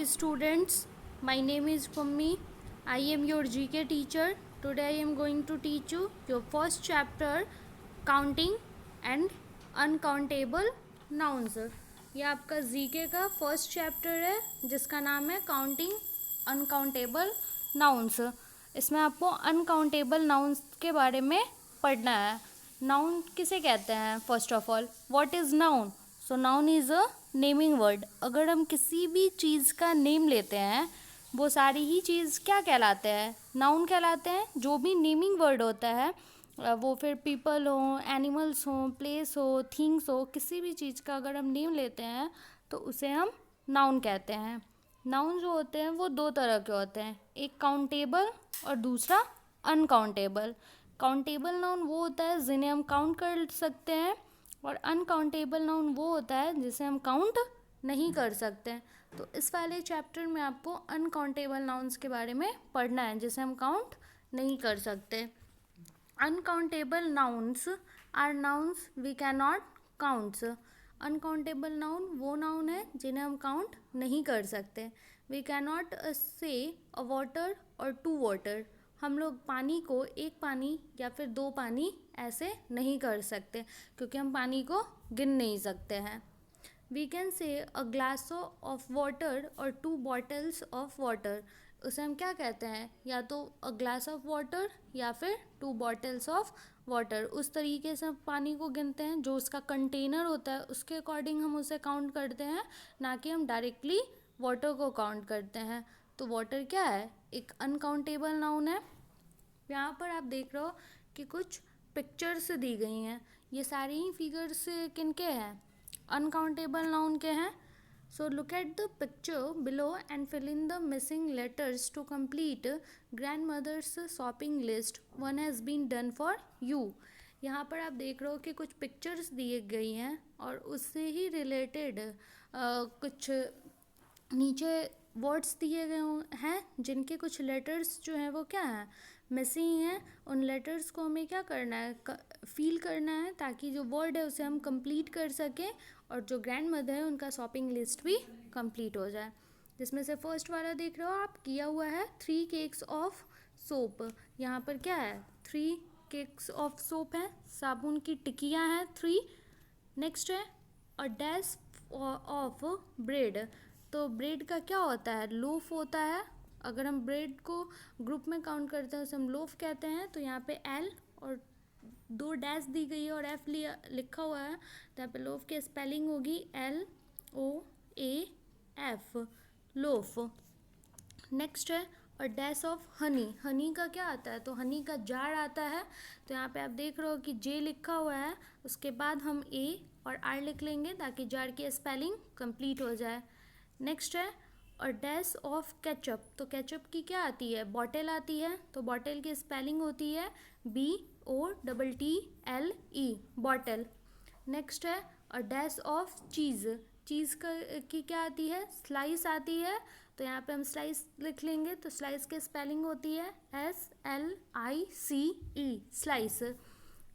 students, my name is Pummi. I am your GK teacher. Today I am going to teach you your first chapter, counting and uncountable nouns. ये आपका GK का first chapter है जिसका नाम है counting uncountable nouns. इसमें आपको uncountable nouns के बारे में पढ़ना है। नाउन किसे कहते हैं? First of all, what is noun? So noun is a naming word. अगर हम किसी भी चीज़ का नेम लेते हैं वो सारी ही चीज़ क्या कहलाते हैं? नाउन कहलाते हैं। जो भी नेमिंग वर्ड होता है वो फिर पीपल हो, एनिमल्स हो, प्लेस हो, थिंग्स हो, किसी भी चीज़ का अगर हम नेम लेते हैं तो उसे हम नाउन कहते हैं। नाउन जो होते हैं वो दो तरह के होते हैं, एक काउंटेबल और दूसरा अनकाउंटेबल। काउंटेबल नाउन वो होता है जिन्हें हम काउंट कर सकते हैं और अनकाउंटेबल नाउन वो होता है जिसे हम काउंट नहीं कर सकते। तो इस वाले चैप्टर में आपको अनकाउंटेबल नाउन्स के बारे में पढ़ना है जिसे हम काउंट नहीं कर सकते। Uncountable nouns are nouns we can not counts. Uncountable noun वो नाउन है जिन्हें हम काउंट नहीं कर सकते। वी कैन नॉट से अ वाटर और टू वाटर। हम लोग पानी को एक पानी या फिर दो पानी ऐसे नहीं कर सकते क्योंकि हम पानी को गिन नहीं सकते हैं। We can say a glass of water और टू बॉटल्स ऑफ वाटर। उसे हम क्या कहते हैं? या तो अ ग्लास ऑफ वाटर या फिर टू बॉटल्स ऑफ वाटर। उस तरीके से हम पानी को गिनते हैं, जो उसका कंटेनर होता है उसके अकॉर्डिंग हम उसे काउंट करते हैं, ना कि हम डायरेक्टली वाटर को काउंट करते हैं। तो वाटर क्या है? एक अनकाउंटेबल नाउन है। यहाँ पर आप देख रहे हो कि कुछ पिक्चर्स दी गई हैं। ये सारी ही फिगर्स किनके हैं? अनकाउंटेबल नाउन के हैं। So look at the picture below and fill in the missing letters to complete grandmother's shopping list. One has been done for you. यहाँ पर आप देख रहे हो कि कुछ पिक्चर्स दिए गई हैं और उससे ही रिलेटेड कुछ नीचे वर्ड्स दिए गए हैं जिनके कुछ लेटर्स जो हैं वो क्या हैं? मिसिंग हैं। उन लेटर्स को हमें क्या करना है? फील करना है ताकि जो वर्ड है उसे हम कंप्लीट कर सकें और जो ग्रैंड मदर है उनका शॉपिंग लिस्ट भी कंप्लीट हो जाए। जिसमें से फर्स्ट वाला देख रहे हो आप, किया हुआ है 3 केक्स ऑफ सोप। यहाँ पर क्या है? 3 केक्स ऑफ सोप है, साबुन की टिकियाँ हैं 3। नेक्स्ट है अ डैश ऑफ ब्रेड। तो ब्रेड का क्या होता है? लोफ होता है। अगर हम ब्रेड को ग्रुप में काउंट करते हैं उसे हम लोफ कहते हैं। तो यहाँ पे एल और 2 डैश दी गई है और एफ लिखा हुआ है, तो यहाँ पे लोफ की स्पेलिंग होगी LOAF, लोफ। नेक्स्ट है और डैश ऑफ हनी। हनी का क्या आता है? तो हनी का जार आता है। तो यहाँ पे आप देख रहे हो कि जे लिखा हुआ है, उसके बाद हम ए और आर लिख लेंगे ताकि जार की स्पेलिंग कंप्लीट हो जाए। नेक्स्ट है और डैश ऑफ केचप। तो केचप की क्या आती है? बॉटल आती है। तो बॉटल की स्पेलिंग होती है BOTTLE, बॉटल। नेक्स्ट है और डैश ऑफ चीज़। चीज़ की क्या आती है? स्लाइस आती है। तो यहाँ पे हम स्लाइस लिख लेंगे। तो स्लाइस की स्पेलिंग होती है SLICE, स्लाइस।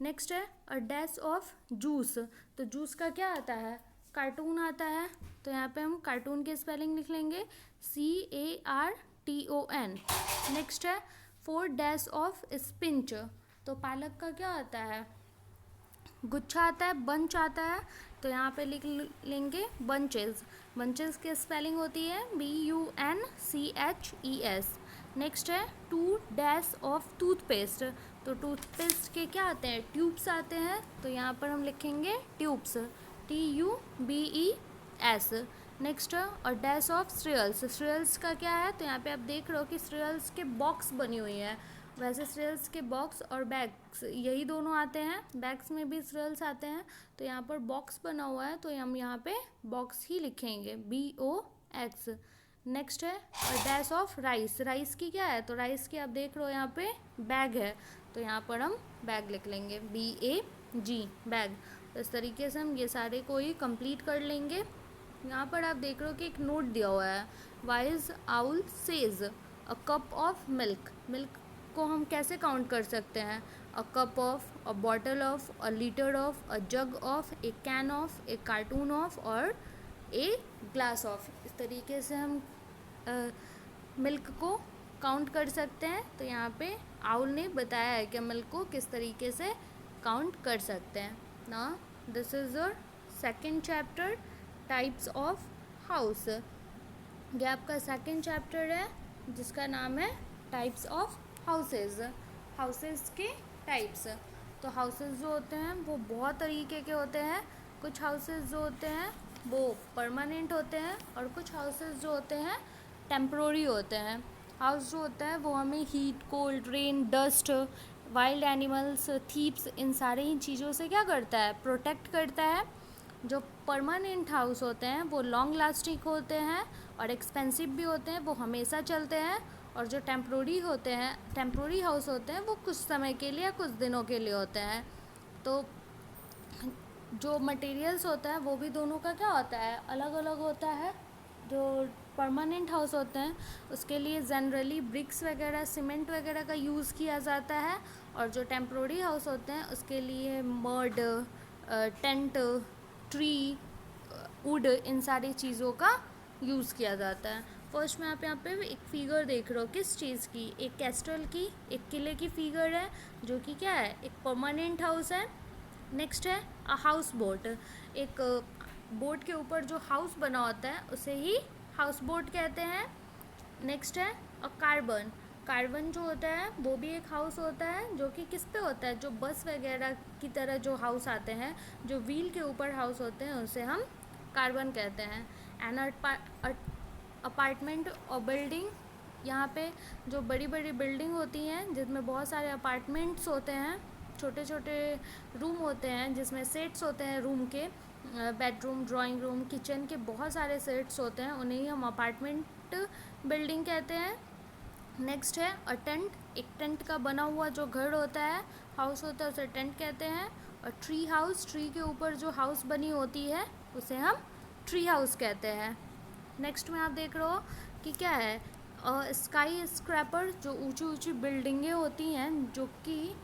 नेक्स्ट है और डैश ऑफ जूस। तो जूस का क्या आता है? कार्टून आता है। तो यहाँ पे हम कार्टून की स्पेलिंग लिख लेंगे CARTON। नेक्स्ट है 4 डैश ऑफ स्पिंच। तो पालक का क्या आता है? गुच्छा आता है, बंच आता है। तो यहाँ पे लिख लेंगे बंचेस। बंचेस की स्पेलिंग होती है BUNCHES। नेक्स्ट है 2 डैश ऑफ टूथपेस्ट। तो टूथपेस्ट के क्या आते हैं? ट्यूब्स आते हैं। तो यहाँ पर हम लिखेंगे ट्यूब्स, TUBES। नेक्स्ट है और डैश ऑफ सीरियल्स। सीरियल्स का क्या है? तो यहाँ पे आप देख रहे हो कि सीरियल्स के बॉक्स बनी हुई हैं। वैसे सीरियल्स के बॉक्स और बैग्स यही दोनों आते हैं, बैग्स में भी सीरियल्स आते हैं। तो यहाँ पर बॉक्स बना हुआ है तो हम यहाँ पे बॉक्स ही लिखेंगे BOX। नेक्स्ट है और डैश ऑफ राइस। राइस की क्या है? तो राइस की आप देख रहे हो यहाँ पे बैग है, तो यहाँ पर हम बैग लिख लेंगे BAG, बैग। तो इस तरीके से हम ये सारे को ही कंप्लीट कर लेंगे। यहाँ पर आप देख रहे हो कि एक नोट दिया हुआ है, wise owl says a cup of milk. Milk को हम कैसे काउंट कर सकते हैं? A cup of, a bottle of, a litre of, a jug of, A can of, A cartoon of और ए ग्लास ऑफ। इस तरीके से हम मिल्क को काउंट कर सकते हैं। तो यहाँ पे आउल ने बताया है कि मिल्क को किस तरीके से काउंट कर सकते हैं। ना this is your second chapter, types of house. ये आपका सेकेंड चैप्टर है जिसका नाम है टाइप्स ऑफ हाउसेस। हाउसेस के टाइप्स। तो हाउसेस जो होते हैं वो बहुत तरीके के होते हैं। कुछ हाउसेस जो होते हैं वो परमानेंट होते हैं और कुछ हाउसेस जो होते हैं टेम्प्रोरी होते हैं। हाउस जो होता है वो हमें heat, cold, rain, dust, wild animals, thieves, इन सारे ही चीज़ों से क्या करता है, प्रोटेक्ट करता है। जो परमानेंट हाउस होते हैं वो लॉन्ग लास्टिंग होते हैं और एक्सपेंसिव भी होते हैं, वो हमेशा चलते हैं। और जो टेम्प्रोरी होते हैं, टेम्प्रोरी हाउस होते हैं, वो कुछ समय के लिए, कुछ दिनों के लिए होते हैं। तो जो मटेरियल्स होता है वो भी दोनों का क्या होता है, अलग अलग होता है। जो परमानेंट हाउस होते हैं उसके लिए जनरली ब्रिक्स वगैरह, सीमेंट वगैरह का यूज़ किया जाता है। और जो टेम्प्रोरी हाउस होते हैं उसके लिए मड, टेंट, ट्री, वुड, इन सारी चीज़ों का यूज़ किया जाता है। फर्स्ट में आप यहाँ पे एक फिगर देख रहे हो, किस चीज़ की, एक कैस्टल की, एक किले की फिगर है जो कि क्या है, एक परमानेंट हाउस है। नेक्स्ट है अ हाउस बोट। एक बोट के ऊपर जो हाउस बना होता है उसे ही हाउस बोट कहते हैं। नेक्स्ट है अ कार्बन। कार्बन जो होता है वो भी एक हाउस होता है जो कि किस पे होता है, जो बस वगैरह की तरह जो हाउस आते हैं, जो व्हील के ऊपर हाउस होते हैं, उसे हम कार्बन कहते हैं। एन अपार्टमेंट और बिल्डिंग, यहाँ पे जो बड़ी बड़ी बिल्डिंग होती हैं जिसमें बहुत सारे अपार्टमेंट्स होते हैं, छोटे छोटे रूम होते हैं जिसमें सेट्स होते हैं रूम के, बेडरूम, ड्राइंग रूम, किचन के बहुत सारे सेट्स होते हैं, उन्हें ही हम अपार्टमेंट बिल्डिंग कहते हैं। नेक्स्ट है अ टेंट। एक टेंट का बना हुआ जो घर होता है, हाउस होता है, उसे टेंट कहते हैं। और ट्री हाउस, ट्री के ऊपर जो हाउस बनी होती है उसे हम ट्री हाउस कहते हैं। नेक्स्ट में आप देख रहे हो कि क्या है, स्काई स्क्रैपर। जो ऊंची ऊंची बिल्डिंगें होती हैं जो कि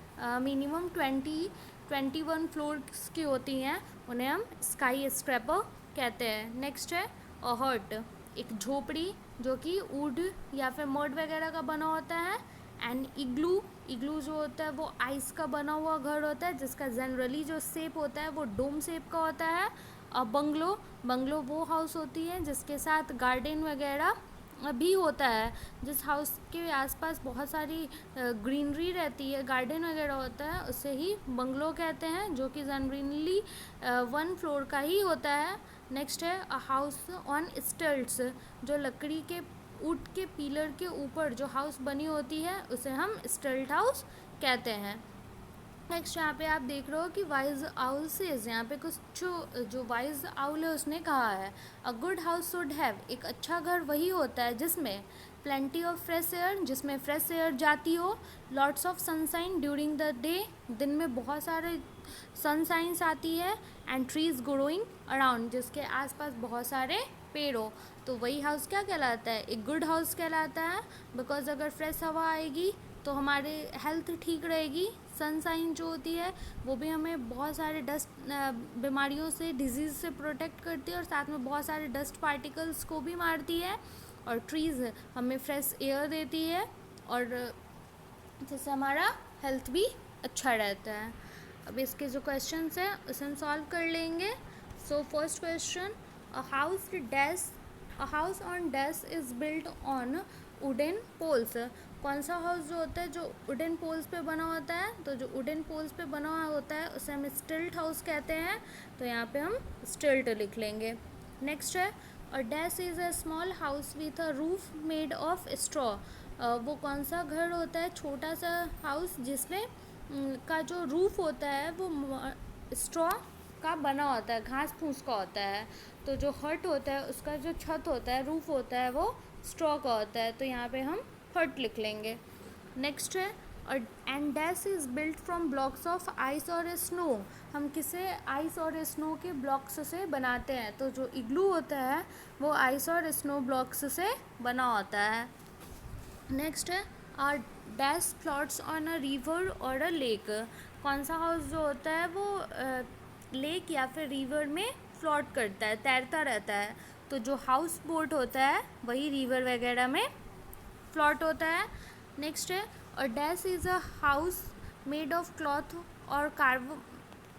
मिनिमम 21 फ्लोर्स की होती हैं, उन्हें हम स्काई स्क्रैपर कहते हैं। नेक्स्ट है अ हट। एक झोपड़ी जो कि वुड या फिर मड वगैरह का बना होता है। एंड इग्लू। इग्लू जो होता है वो आइस का बना हुआ घर होता है जिसका जनरली जो शेप होता है वो डोम शेप का होता है। बंगलो। बंगलो वो हाउस होती है जिसके साथ गार्डन वगैरह भी होता है, जिस हाउस के आसपास बहुत सारी ग्रीनरी रहती है, गार्डन वगैरह होता है, उसे ही बंगलो कहते हैं, जो कि जनरली 1 फ्लोर का ही होता है। नेक्स्ट है अ हाउस ऑन स्टिल्ट्स। जो लकड़ी के, वुड के पिलर के ऊपर जो हाउस बनी होती है उसे हम स्टिल्ट हाउस कहते हैं। नेक्स्ट यहाँ पे आप देख रहे हो कि वाइज आउल सेज, यहाँ पे कुछ जो वाइज आउल है उसने कहा है a good house should have. एक अच्छा घर वही होता है जिसमें प्लेंटी ऑफ फ्रेश एयर, जिसमें फ्रेश एयर जाती हो, lots of sunshine during the day, दिन में बहुत सारे सनसाइंस आती है, एंड ट्रीज ग्रोइंग अराउंड, जिसके आसपास बहुत सारे पेड़ हो। तो वही हाउस क्या कहलाता है, एक गुड हाउस कहलाता है। बिकॉज अगर फ्रेश हवा आएगी तो हमारे हेल्थ ठीक रहेगी। सनसाइन जो होती है वो भी हमें बहुत सारे डस्ट बीमारियों से, डिजीज़ से प्रोटेक्ट करती है और साथ में बहुत सारे डस्ट पार्टिकल्स को भी मारती है। और ट्रीज़ हमें फ्रेश एयर देती है और जिससे हमारा हेल्थ भी अच्छा रहता है। अब इसके जो क्वेश्चंस हैं उसे हम सॉल्व कर लेंगे। So first question, a house on dash is built on wooden poles. कौन सा हाउस जो होता है जो वुडन पोल्स पे बना होता है, तो जो वुडन पोल्स पे बना हुआ होता है उसे हम स्टिल्ट हाउस कहते हैं। तो यहाँ पे हम स्टिल्ट लिख लेंगे। नेक्स्ट है a dash is a small house with a roof made of straw. वो कौन सा घर होता है, छोटा सा हाउस जिसमें का जो रूफ होता है वो स्ट्रॉ का बना होता है, घास फूस का होता है। तो जो हट होता है उसका जो छत होता है, रूफ होता है, वो स्ट्रॉ का होता है। तो यहाँ पे हम हट लिख लेंगे। नेक्स्ट है and dash is built from blocks of ice और स्नो। हम किसे आइस और स्नो के ब्लॉक्स से बनाते हैं, तो जो इग्लू होता है वो आइस और स्नो ब्लॉक्स से बना होता है। नेक्स्ट है are dash floats on a river और अ लेक। कौन सा हाउस जो होता है वो लेक या फिर रिवर में फ्लोट करता है, तैरता रहता है, तो जो हाउस बोट होता है वही रिवर वगैरह में फ्लोट होता है। नेक्स्ट है a dash is a house made of cloth और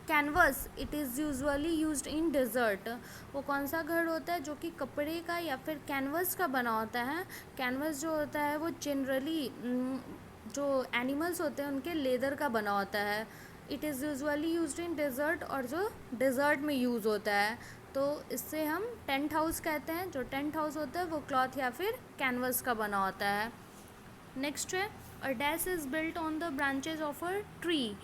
canvas. It is usually used in desert. वो कौन सा घर होता है जो कि कपड़े का या फिर कैनवस का बना होता है। कैनवस जो होता है वो जनरली जो एनिमल्स होते हैं उनके लेदर का बना होता है। It is usually used in desert, और जो डेजर्ट में यूज़ होता है। तो इससे हम टेंट हाउस कहते हैं। जो टेंट हाउस होता है वो क्लॉथ या फिर कैनवस का बना होता है। नेक्स्ट है a dash is built on the branches of a tree.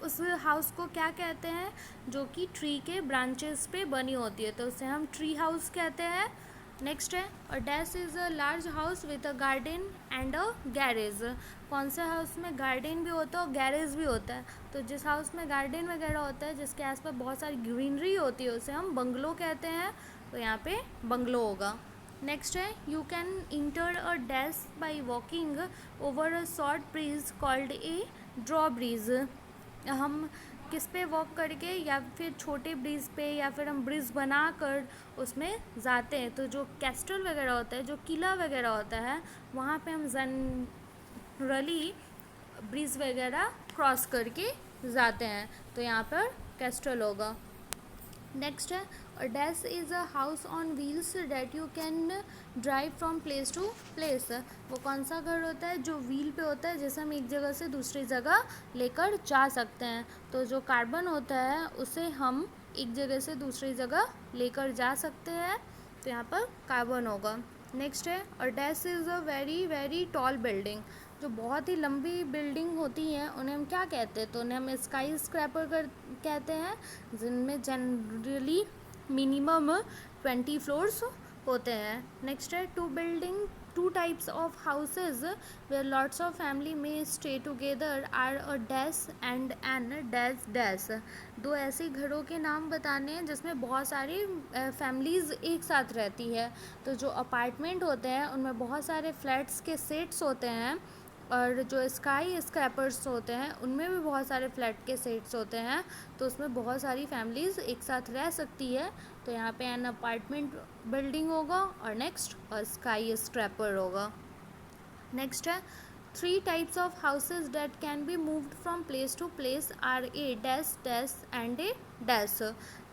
उस हाउस को क्या कहते हैं जो कि ट्री के ब्रांचेस पे बनी होती है, तो उसे हम ट्री हाउस कहते हैं। नेक्स्ट है a dash is a large house with a garden and a garage. कौन से हाउस में गार्डन भी होता है और गैरेज भी होता है। तो जिस हाउस में गार्डन वगैरह होता है, जिसके आसपास बहुत सारी ग्रीनरी होती है, उसे हम बंगलो कहते हैं। तो यहाँ पे बंगलो होगा। नेक्स्ट है you can inter a dash by walking over a short bridge called A draw bridge. हम किस पे वॉक करके या फिर छोटे ब्रिज पे या फिर हम ब्रिज बना कर उसमें जाते हैं। तो जो कैस्टल वगैरह होता है, जो किला वगैरह होता है, वहाँ पे हम जनरली ब्रिज वगैरह क्रॉस करके जाते हैं। तो यहाँ पर कैस्टल होगा। नेक्स्ट है a dash is a house on wheels that you can drive from place to place. वो कौन सा घर होता है जो व्हील पे होता है, जिसे हम एक जगह से दूसरी जगह लेकर जा सकते हैं। तो जो कार्बन होता है उसे हम एक जगह से दूसरी जगह लेकर जा सकते हैं। तो यहाँ पर कार्बन होगा। नेक्स्ट है a dash is a very very tall building. जो बहुत ही लंबी बिल्डिंग होती हैं उन्हें हम क्या कहते हैं, तो उन्हें हम स्काई स्क्रैपर कहते हैं, जिनमें जनरली मिनिमम 20 फ्लोर्स होते हैं। नेक्स्ट है two types of houses where lots of family में stay together are a dash and an dash dash. दो ऐसे घरों के नाम बताने हैं जिसमें बहुत सारी फैमिलीज़ एक साथ रहती है। तो जो अपार्टमेंट होते हैं उनमें बहुत सारे फ्लैट्स के सेट्स होते हैं, और जो स्काई स्क्रैपर्स होते हैं उनमें भी बहुत सारे फ्लैट के सेट्स होते हैं। तो उसमें बहुत सारी फैमिलीज़ एक साथ रह सकती है। तो यहाँ पे एन अपार्टमेंट बिल्डिंग होगा और नेक्स्ट और स्काई स्क्रैपर होगा। नेक्स्ट है 3 types of houses that can be moved from place to place are a dash dash and a dash.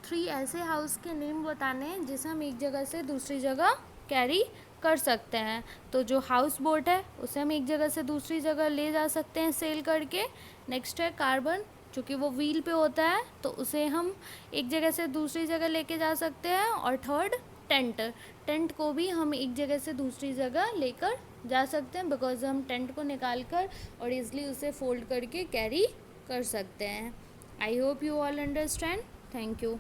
3 ऐसे हाउस के नेम बताने हैं जिसे हम एक जगह से दूसरी जगह कैरी कर सकते हैं। तो जो हाउस बोट है उसे हम एक जगह से दूसरी जगह ले जा सकते हैं सेल करके। नेक्स्ट है कार्बन, चूँकि वो व्हील पे होता है तो उसे हम एक जगह से दूसरी जगह लेके जा सकते हैं। और थर्ड टेंट, टेंट को भी हम एक जगह से दूसरी जगह लेकर जा सकते हैं, बिकॉज हम टेंट को निकाल कर और ईज़िली उसे फोल्ड करके कैरी कर सकते हैं। I hope you all understand. Thank you.